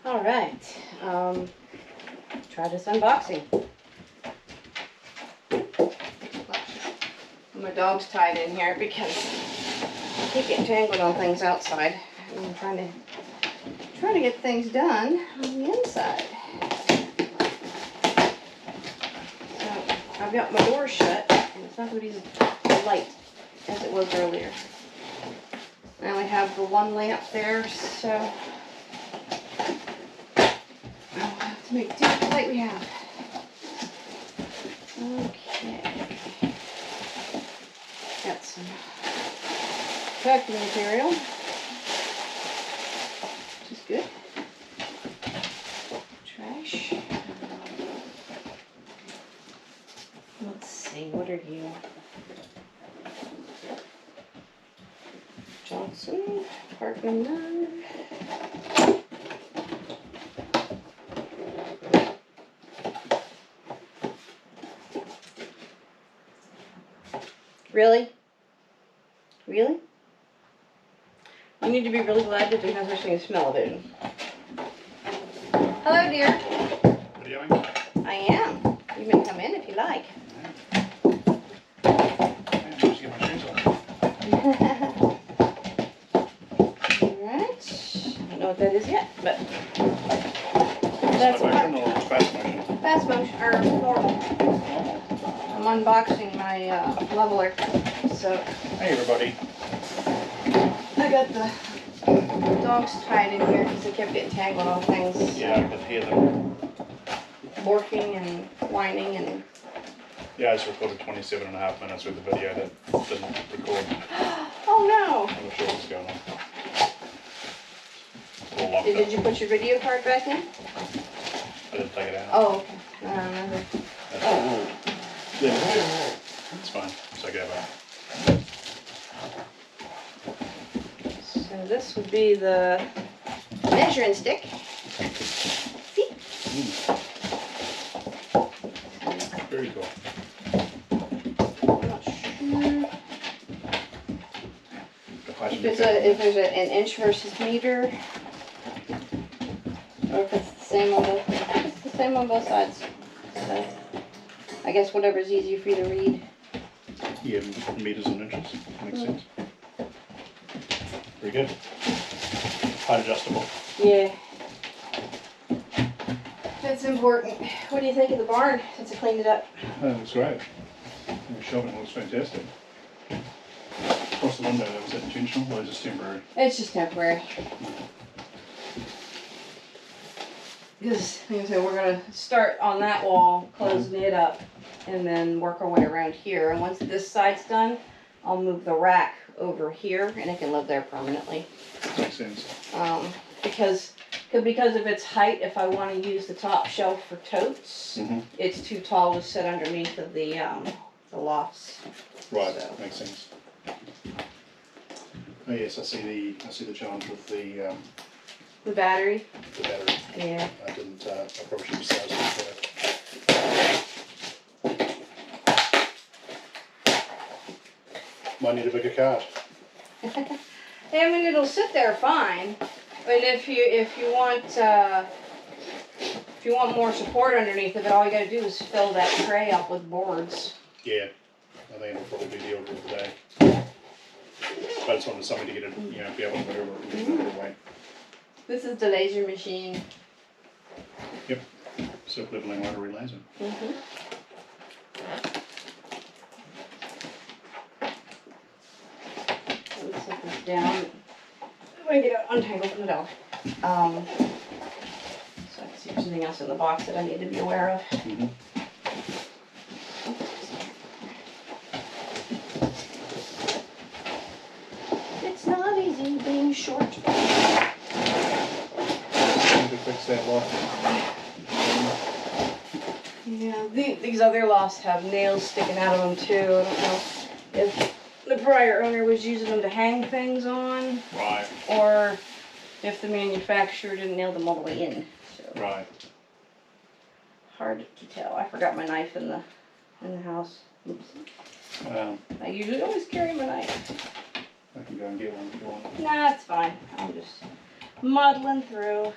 Alright, try this unboxing. My dog's tied in here because I keep getting tangled on things outside. I'm trying to get things done on the inside. So I've got my door shut and it's not going to be as light as it was earlier. I only have the one lamp there, so I'll have to make do with the light we have. Okay. Got some packing material, which is good. Trash. Let's see, what are you? Johnson, Parkman None. Really? Really? You need to be really glad that there's no such thing as smell-o-vision. Hello, dear. What are you doing? I am. You may come in if you like. Yeah, just get my shoes on. Alright. I don't know what that is yet, but that's Slow motion or fast motion? fast motion, or normal. I'm unboxing my leveler, so Hey everybody. I got the dogs tied in here because they kept getting tangled on things. Yeah, I could hear them. Barking and whining and... Yeah, I just recorded 27.5 minutes with the video that didn't record. Oh no! I'm not sure what's going on. It's all locked Did up. you put your video card back in? I didn't take it out. Oh, okay. I don't remember. Yeah, it's fine. It's okay, but So this would be the measuring stick. See? very cool. I'm not sure The height of if the there's an inch versus meter, or if it's the same on both. I think it's the same on both sides. So I guess whatever's easier for you to read. yeah, meters and inches. Makes sense. Very good. Height adjustable. Yeah. That's important. What do you think of the barn since I cleaned it up? That looks great. The shelving looks fantastic. Across the window, that was that intentional or is this temporary? It's just temporary. Because, like I said, we're going to start on that wall, closing it up, and then work our way around here. And once this side's done, I'll move the rack over here, and it can live there permanently. Makes sense. Because of its height, if I want to use the top shelf for totes, it's too tall to sit underneath of the lofts. Right, So. makes sense. Oh yes, I see the challenge with the battery. battery. Yeah. I didn't. I probably should have sized it for that. Might need a bigger cart. I mean, it'll sit there fine, but if you want more support underneath of it, all you got to do is fill that tray up with boards. Yeah, I think it'll probably be the order of the day. But I just wanted something to get it, be able to maneuver it in a way. This is the laser machine. Yep, silk leveling rotary laser. Let me set this down. I'm going to get it untangled from the dog. So I can see if there's anything else in the box that I need to be aware of. It's not easy being short. Need to fix that lock. Yeah, these other lofts have nails sticking out of them too. I don't know if the prior owner was using them to hang things on, Right. or if the manufacturer didn't nail them all the way in. So Right. hard to tell. I forgot my knife in the house. Oops. I usually always carry my knife. I can go and get one if you want. Nah, it's fine. I'm just muddling through.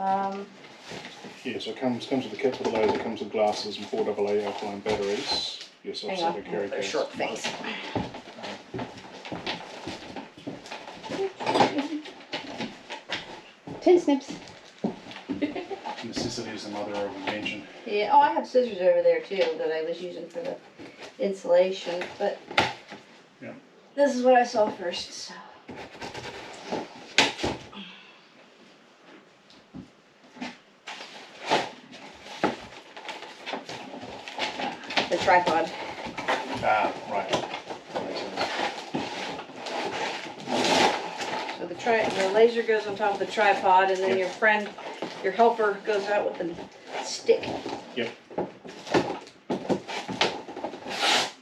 Yeah, so it comes with a kit for the laser, comes with glasses and 4 AA alkaline batteries. Yes, hang offset on, a carry they're case. short things. Tin snips. Necessity is the mother of invention. Yeah, oh, I have scissors over there too that I was using for the insulation, but Yeah. this is what I saw first, so. The tripod. Ah, right. That makes sense. So the laser goes on top of the tripod, and then Yep. your helper goes out with the stick. Yep.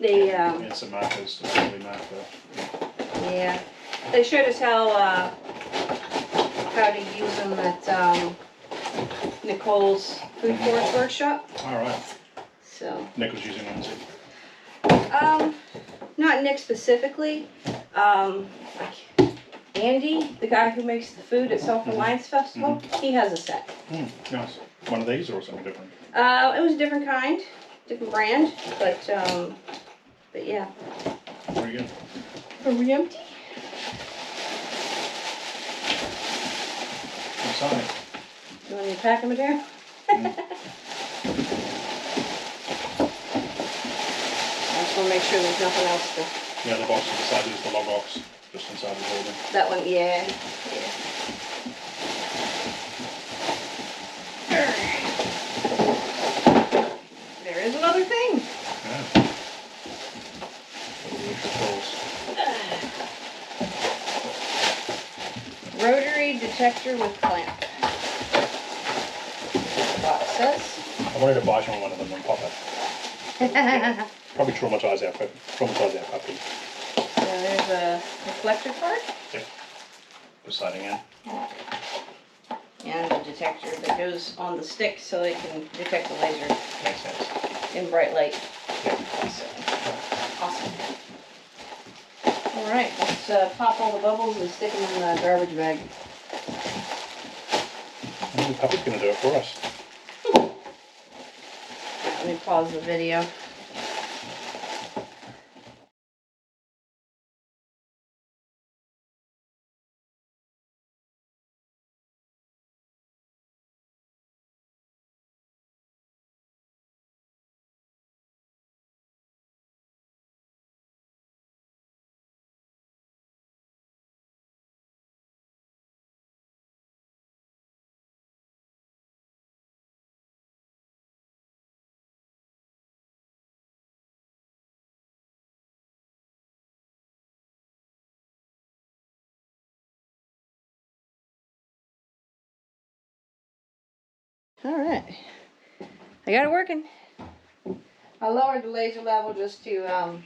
They And some markers to really mark the. yeah, they showed us how to use them at Nicole's food forest workshop. All right. So Nick was using one, is it? not Nick specifically. Like Andy, the guy who makes the food at Self Reliance Festival, he has a set. Nice. One of these or something different? It was a different kind, different brand, but yeah. Very good. Are we empty? Inside. You want me to pack them there? I just want to make sure there's nothing else to. Yeah, the box to the side is the log box, just inside the building. That one, yeah. There is another thing. Yeah. Little extra tools. Rotary detector with clamp. That's what it says. I wanted to buy someone one of them and pop it. Probably traumatize our puppy. So there's a reflector card. Yep. Just sliding in. And a detector that goes on the stick so it can detect the laser Makes sense. in bright light. Yep. So, awesome. Alright, let's pop all the bubbles and stick them in the garbage bag. The puppy's going to do it for us. Let me pause the video. Alright. I got it working. I lowered the laser level just to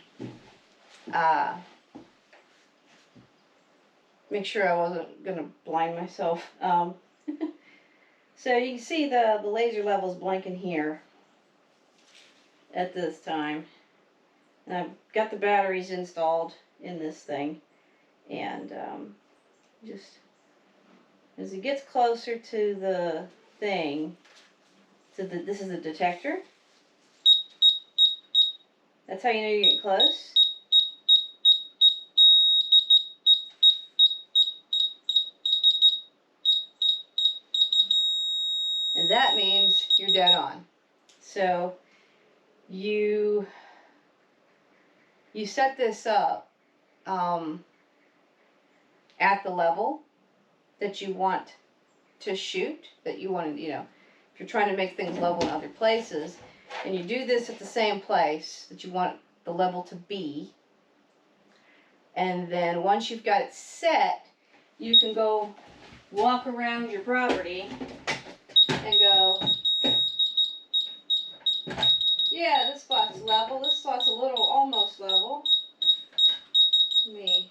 make sure I wasn't gonna blind myself. So you can see the laser level's blinking here at this time. And I've got the batteries installed in this thing, and just as it gets closer to the thing, this is a detector. That's how you know you're getting close. And that means you're dead on. So you set this up at the level that you want to shoot, that you want to, if you're trying to make things level in other places, and you do this at the same place that you want the level to be, and then once you've got it set, you can go walk around your property and go, yeah, this spot's level, this spot's a little almost level. Let me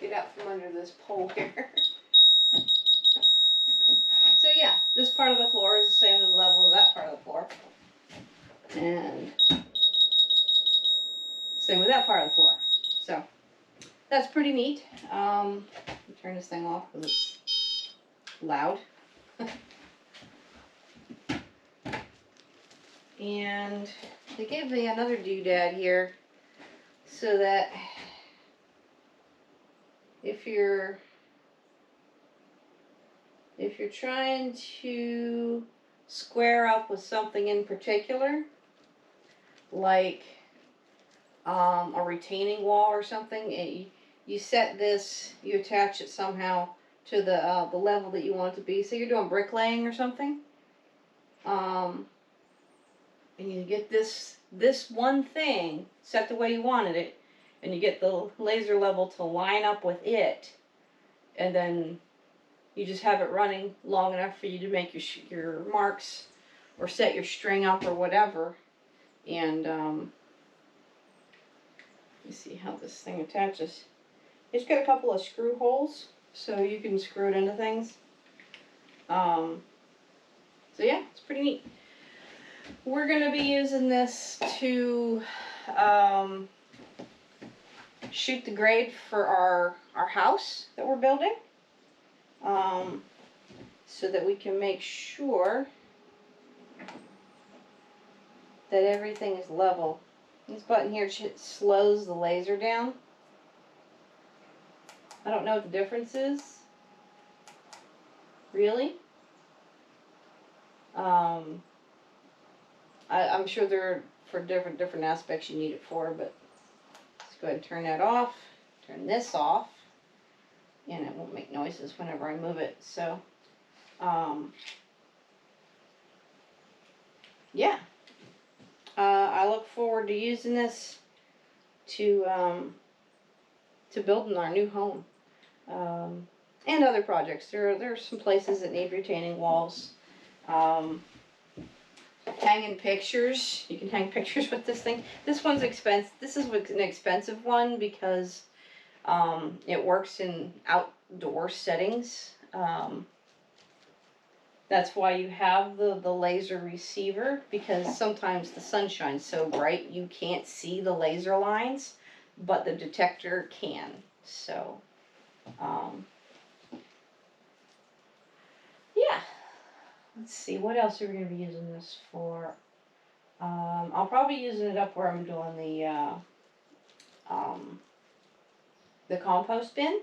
get out from under this pole here. So yeah, this part of the floor is the same level as that part of the floor. And same with that part of the floor. So that's pretty neat. Turn this thing off because it's loud. And they gave me another doodad here so that if you're trying to square up with something in particular, like a retaining wall or something, you set this, you attach it somehow to the level that you want it to be. So you're doing bricklaying or something, and you get this one thing set the way you wanted it, and you get the laser level to line up with it, and then you just have it running long enough for you to make your marks or set your string up or whatever. And you see how this thing attaches. It's got a couple of screw holes, so you can screw it into things. So yeah, it's pretty neat. We're going to be using this to shoot the grade for our house that we're building, so that we can make sure that everything is level. This button here slows the laser down. I don't know what the difference is, really. I'm sure they're for different aspects you need it for, but let's go ahead and turn that off. Turn this off, and it won't make noises whenever I move it. So, yeah. I look forward to using this to building our new home, and other projects. There are some places that need retaining walls. Hanging pictures. You can hang pictures with this thing. This one's expensive. This is an expensive one because it works in outdoor settings. That's why you have the laser receiver, because sometimes the sun shines so bright you can't see the laser lines, but the detector can. So, yeah. Let's see, what else are we going to be using this for? I'll probably be using it up where I'm doing the compost bin.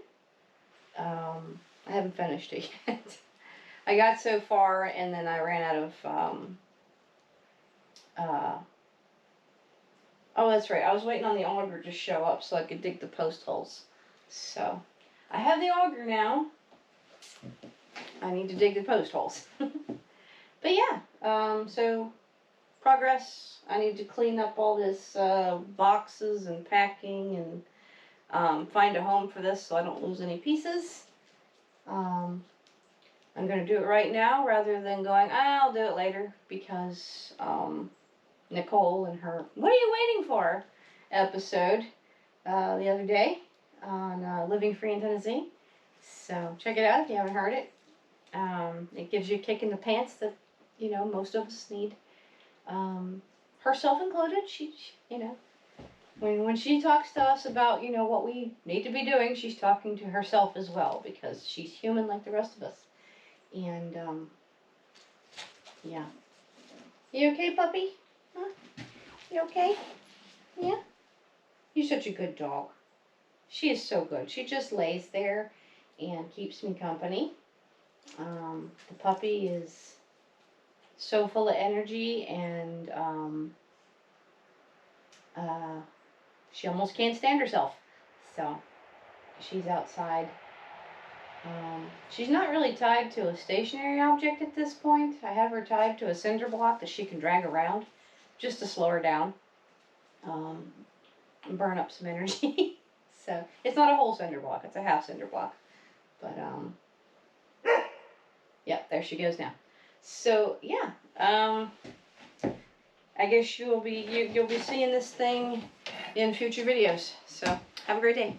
I haven't finished it yet. I got so far, and then I ran out of, oh, that's right, I was waiting on the auger to show up so I could dig the post holes. So, I have the auger now. I need to dig the post holes. But yeah, so progress. I need to clean up all this boxes and packing, and find a home for this so I don't lose any pieces. I'm going to do it right now rather than going, I'll do it later, because Nicole and her "What are you waiting for?" episode the other day on Living Free in Tennessee. So check it out if you haven't heard it. It gives you a kick in the pants that, you know, most of us need. Herself included. She you know, when she talks to us about, you know, what we need to be doing, she's talking to herself as well, because she's human like the rest of us. And, yeah. You okay, puppy? Huh? You okay? Yeah? You're such a good dog. She is so good. She just lays there and keeps me company. The puppy is so full of energy, and she almost can't stand herself. So she's outside. She's not really tied to a stationary object at this point. I have her tied to a cinder block that she can drag around just to slow her down, and burn up some energy. So it's not a whole cinder block, it's a half cinder block. But yeah, there she goes now. So yeah, I guess you'll be seeing this thing in future videos. So have a great day.